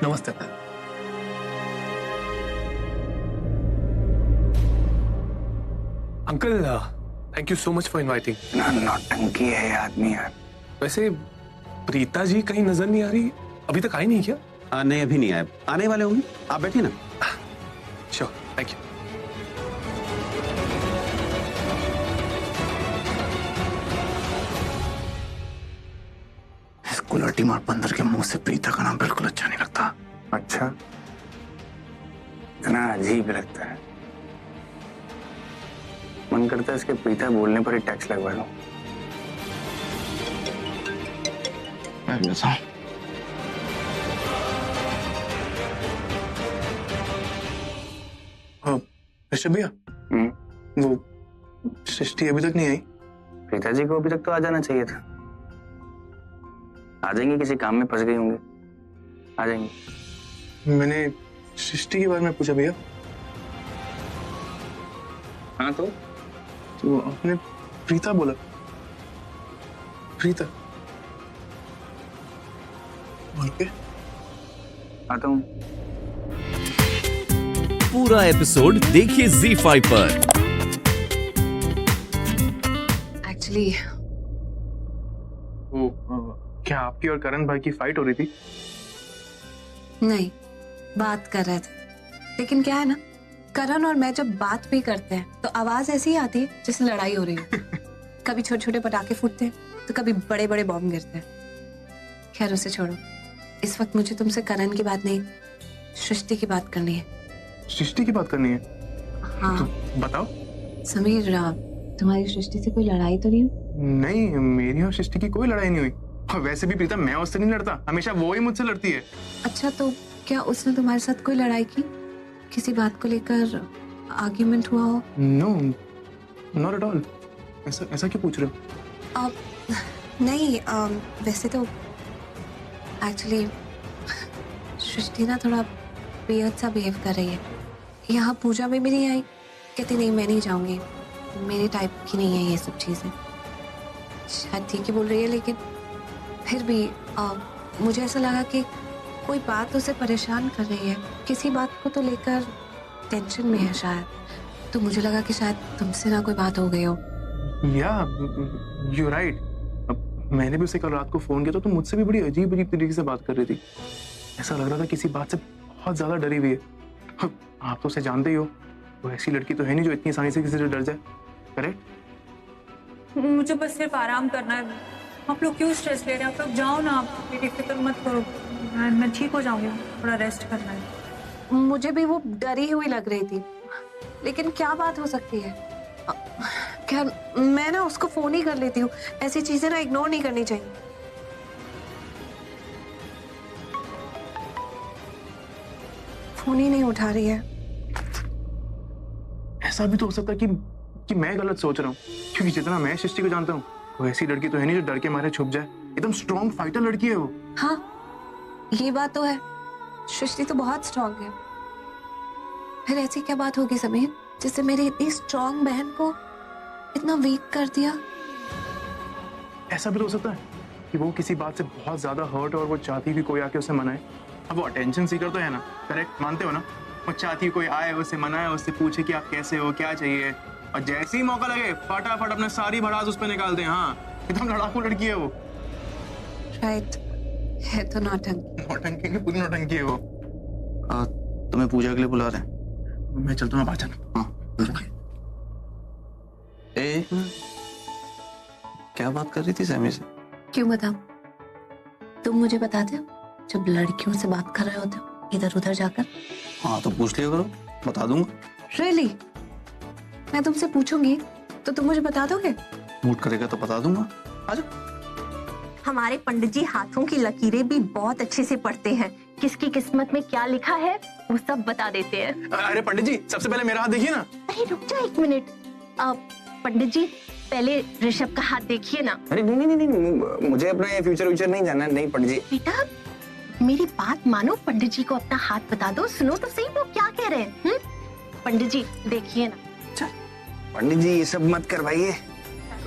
नमस्ते। Uncle, thank you so much for inviting. नौटंकी है ये आदमी यार। वैसे प्रीता जी कहीं नजर नहीं आ रही, अभी तक आई नहीं क्या? नहीं, अभी नहीं आए, आने वाले होंगे। आप बैठिए ना। Sure, thank you. इसको लटी मार बंदर के मुंह से प्रीता का नाम बिल्कुल अच्छा नहीं लगता। अच्छा, इतना अजीब लगता है। मन करता है इसके प्रीता बोलने पर ही टैक्स लगवा लूं। ऋषभ भैया, वो सृष्टि अभी तक नहीं आई? प्रीता जी को अभी तक तो आ जाना चाहिए था। आ जाएंगे, किसी काम में फंस गई होंगे, आ जाएंगे। मैंने सृष्टि के बारे में पूछा भैया। हाँ तो आपने प्रीता बोला। प्रीता ओके, आता हूँ। पूरा एपिसोड देखिए ZEE5 पर। एक्चुअली वो क्या आपकी और करण भाई की फाइट हो रही थी? नहीं, बात कर रहे थे। लेकिन क्या है ना, करण और मैं जब बात भी करते हैं तो आवाज ऐसी ही आती है जैसे लड़ाई हो रही हो। कभी छोटे छोटे पटाखे फूटते हैं तो कभी बड़े बड़े बॉम्ब गिरते हैं। खैर उसे छोड़ो, इस वक्त मुझे तुमसे करण की बात नहीं, सृष्टि की बात करनी है। सृष्टि की बात करनी है? हाँ तो बताओ। समीर, तुम्हारी सृष्टि से कोई लड़ाई तो नहीं हुई? नहीं, मेरी और सृष्टि की कोई लड़ाई नहीं हुई। और वैसे भी प्रीता, मैं उससे नहीं लड़ता, हमेशा वो ही मुझसे लड़ती है। अच्छा, तो क्या उसने तुम्हारे साथ कोई लड़ाई की? किसी बात को लेकर आर्ग्यूमेंट हुआ हो? No, not at all. ऐसा क्यों पूछ रहे हो? नहीं, वैसे तो एक्चुअली सृष्टि ना थोड़ा वियर्ड सा बिहेव कर रही है। यहाँ पूजा में भी नहीं आई, कहती नहीं मैं नहीं जाऊंगी, मेरे टाइप की नहीं है ये सब चीजें। शायद ठीक ही बोल रही है, लेकिन फिर भी मुझे ऐसा लगा कि कोई बात उसे परेशान कर रही है, किसी बात को तो लेकर टेंशन में है शायद। तो मुझे लगा कि शायद तुमसे ना कोई बात हो गई हो। या यू राइट। मैंने भी उसे कल रात को फोन किया तो मुझसे भी बड़ी अजीब अजीब तरीके से बात कर रही थी। ऐसा लग रहा था किसी बात से बहुत ज्यादा डरी हुई है। आप तो उसे जानते ही हो, वो ऐसी लड़की तो है नहीं जो इतनी आसानी से किसी से डर जाए। करेक्ट? मुझे बस सिर्फ आराम करना है। आप लोग क्यों स्ट्रेस ले रहे हैं? आप लोग जाओ ना, आप मेरी फिक्र मत करो, मैं ठीक हो जाऊंगी। थोड़ा रेस्ट करना है। मुझे भी वो डरी हुई लग रही थी, लेकिन क्या बात हो सकती है? क्या मैं ना उसको फोन ही कर लेती हूँ। ऐसी चीजें ना इग्नोर नहीं करनी चाहिए। फोन ही नहीं उठा रही है। ऐसा भी तो हो सकता है कि मैं गलत सोच रहा हूँ, क्योंकि जितना मैं सृष्टि को जानता हूँ, वो ऐसी लड़की तो है नहीं जो डर के मारे छुप जाए। एकदम स्ट्रॉन्ग फाइटर लड़की है वो। हाँ, ये बात तो है, सृष्टि तो बहुत स्ट्रॉन्ग है। फिर ऐसी क्या बात होगी समीर, जिससे मेरी इतनी स्ट्रॉन्ग बहन को इतना वीक कर दिया? ऐसा भी तो हो सकता है कि वो किसी बात से बहुत ज्यादा हर्ट और वो चाहती भी कोई आके उसे मनाए। अब वो अटेंशन सीकर तो है ना, करेक्ट? मानते हो ना? वो चाहती कोई आए, उसे मनाए, उससे पूछे कि आप कैसे हो, क्या चाहिए, और जैसे ही मौका लगे फटाफट अपने सारी भड़ास उस पर निकाल दे। हाँ, एकदम लड़ाकू लड़की है वो। राइट है तो नौटंकी की पूरी नौटंकी है वो। तुम्हें पूजा के लिए बुला रहे हैं। मैं चलता हूँ, बात। हाँ, क्या बात कर रही थी सैमी से? क्यों बताऊं? तुम मुझे बताते हो जब लड़कियों से बात कर रहे होते हो इधर उधर जाकर? हाँ तो पूछ लिया करो, बता दूंगा। रियली? मैं तुमसे पूछूंगी तो तुम मुझे बता दोगे? मूड करेगा तो बता दूंगा। आजा। हमारे पंडित जी हाथों की लकीरें भी बहुत अच्छे से पढ़ते हैं। किसकी किस्मत में क्या लिखा है वो सब बता देते हैं। अरे पंडित जी, सबसे पहले मेरा हाथ देखिए ना। अरे रुक जा एक मिनट। पंडित जी पहले ऋषभ का हाथ देखिए ना। अरे नहीं, मुझे अपना ये फ्यूचर नहीं जानना। नहीं पंडित जी। बेटा मेरी बात मानो, पंडित जी को अपना हाथ बता दो। सुनो तो सही वो क्या कह रहे हैं। पंडित जी देखिए ना। पंडित जी ये सब मत करवाइए,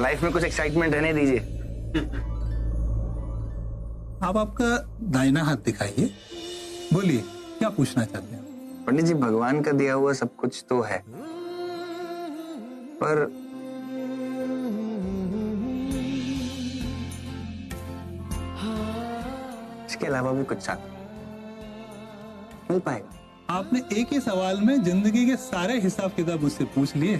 लाइफ में कुछ एक्साइटमेंट रहने दीजिए। आप आपका दाहिना हाथ दिखाइए। बोलिए, क्या पूछना चाहते हैं? पंडित जी, भगवान का दिया हुआ सब कुछ तो है, पर इसके अलावा भी कुछ साथ मिल पाएगा? आपने एक ही सवाल में जिंदगी के सारे हिसाब किताब मुझसे पूछ लिए।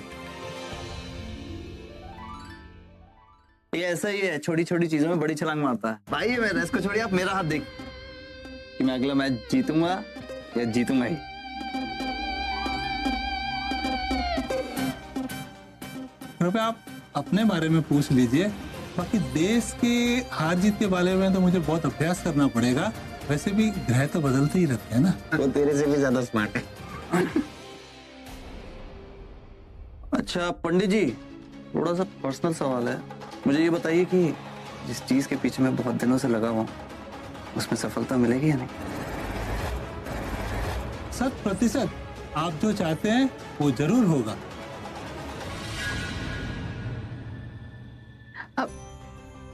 ये ऐसा ही है, छोटी छोटी चीजों में बड़ी छलांग मारता है। भाई ये मेरा, इसको छोड़िए, आप मेरा हाथ देख कि मैं अगला मैच जीतूंगा या जीतूंगा ही। कृपया आप अपने बारे में पूछ लीजिए, बाकी देश के हार जीत के बारे में तो मुझे बहुत अभ्यास करना पड़ेगा। वैसे भी ग्रह तो बदलते ही रहते हैं ना। वो तेरे से भी ज्यादा स्मार्ट है। अच्छा पंडित जी, थोड़ा सा पर्सनल सवाल है। मुझे ये बताइए कि जिस चीज के पीछे मैं बहुत दिनों से लगा हुआ हूँ, उसमें सफलता मिलेगी या नहीं? 100% आप जो चाहते हैं वो जरूर होगा।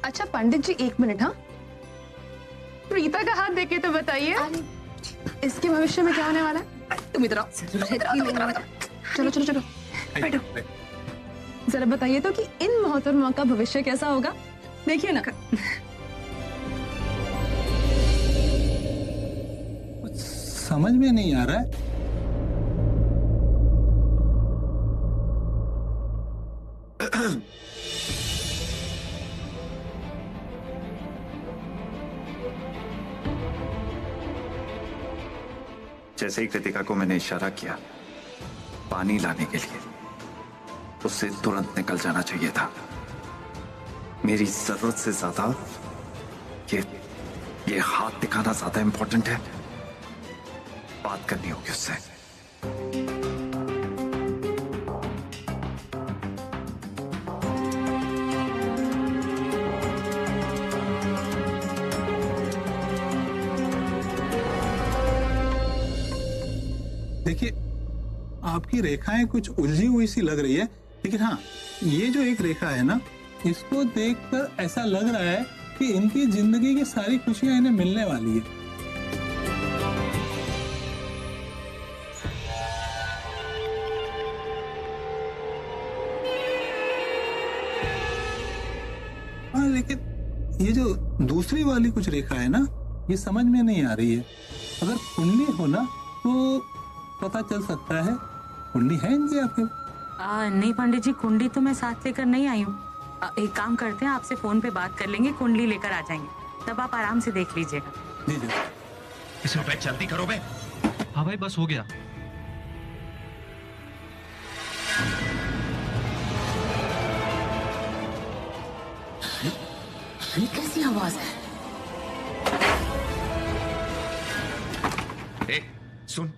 अच्छा पंडित जी, 1 मिनट। हाँ, प्रीता का हाथ देके तो बताइए, इसके भविष्य में क्या होने वाला है? तुम इधर आओ, चलो चलो चलो, बैठो। जरा बताइए तो कि इन मोहतरमा का भविष्य कैसा होगा? देखिए ना। समझ में नहीं आ रहा है। जैसे ही कृतिका को मैंने इशारा किया पानी लाने के लिए, उससे तुरंत निकल जाना चाहिए था। मेरी जरूरत से ज्यादा ये हाथ दिखाना ज्यादा इंपॉर्टेंट है। बात करनी होगी उससे। देखिए, आपकी रेखाएं कुछ उलझी हुई सी लग रही है, लेकिन हाँ, ये जो एक रेखा है ना, इसको देखकर ऐसा लग रहा है कि इनकी जिंदगी की सारी खुशियां इन्हें मिलने वाली है। हाँ, लेकिन ये जो दूसरी वाली कुछ रेखा है ना, ये समझ में नहीं आ रही है। अगर कुंडली हो ना तो पता चल सकता है। कुंडली है इनकी आपके? नहीं पंडित जी, कुंडली तो मैं साथ लेकर नहीं आई हूँ। एक काम करते हैं, आपसे फोन पे बात कर लेंगे, कुंडली लेकर आ जाएंगे, तब आप आराम से देख लीजिएगा। जी जी। इसमें भाई जल्दी करो बे। हाँ भाई, बस हो गया। ये कैसी आवाज है? ए, सुन,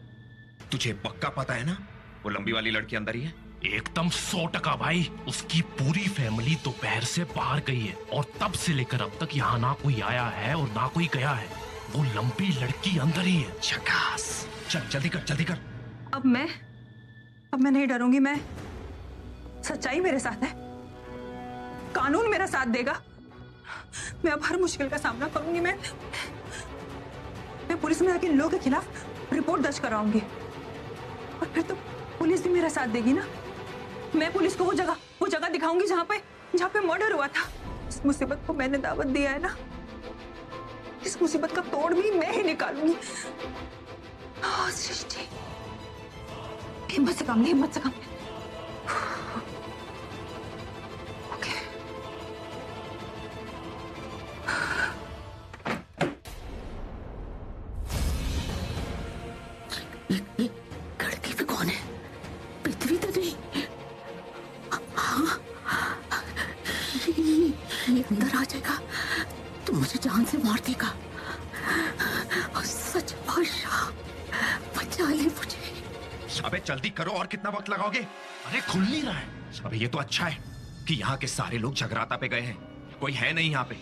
तुझे पक्का पता है ना वो लंबी वाली लड़की अंदर ही है? एकदम 100% भाई। उसकी पूरी फैमिली दोपहर से बाहर गई है और तब से लेकर अब तक यहाँ ना कोई आया है और ना कोई गया है। वो लंबी लड़की अंदर ही है। झकास। चल जल्दी कर, जल्दी कर। अब मैं नहीं डरूंगी। मैं सच्चाई मेरे साथ है, कानून मेरा साथ देगा। मैं अब हर मुश्किल का सामना करूंगी। मैं पुलिस में आके इन लोगों के खिलाफ रिपोर्ट दर्ज कराऊंगी और फिर तो पुलिस भी मेरा साथ देगी ना। मैं पुलिस को वो जगह दिखाऊंगी जहां पे मर्डर हुआ था। इस मुसीबत को मैंने दावत दिया है ना, इस मुसीबत का तोड़ भी मैं ही निकालूंगी। सृष्टि, हिम्मत से काम ले, हिम्मत से काम ले। लड़की भी कौन है? पृथ्वी तो नहीं? हाँ, ये अंदर आ जाएगा तो मुझे जान से मार देगा। और सच भाषा बचा ले मुझे। अबे जल्दी करो, और कितना वक्त लगाओगे? अरे खुल नहीं रहा है। अबे ये तो अच्छा है कि यहाँ के सारे लोग जगराता पे गए हैं, कोई है नहीं यहाँ पे।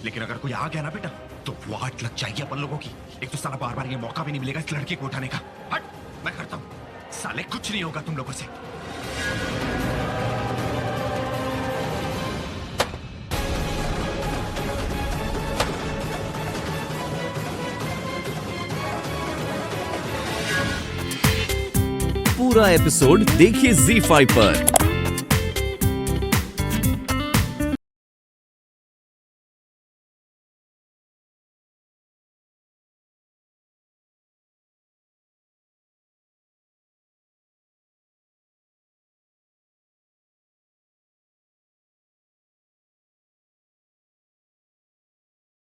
लेकिन अगर कोई आ गया ना बेटा, तो वाट लग जाएगी अपन लोगों की। एक तो साला बार बार ये मौका भी नहीं मिलेगा इस लड़की को उठाने का। हट, मैं करता हूँ। साले कुछ नहीं होगा तुम लोगों से। पूरा एपिसोड देखिए ZEE5 पर।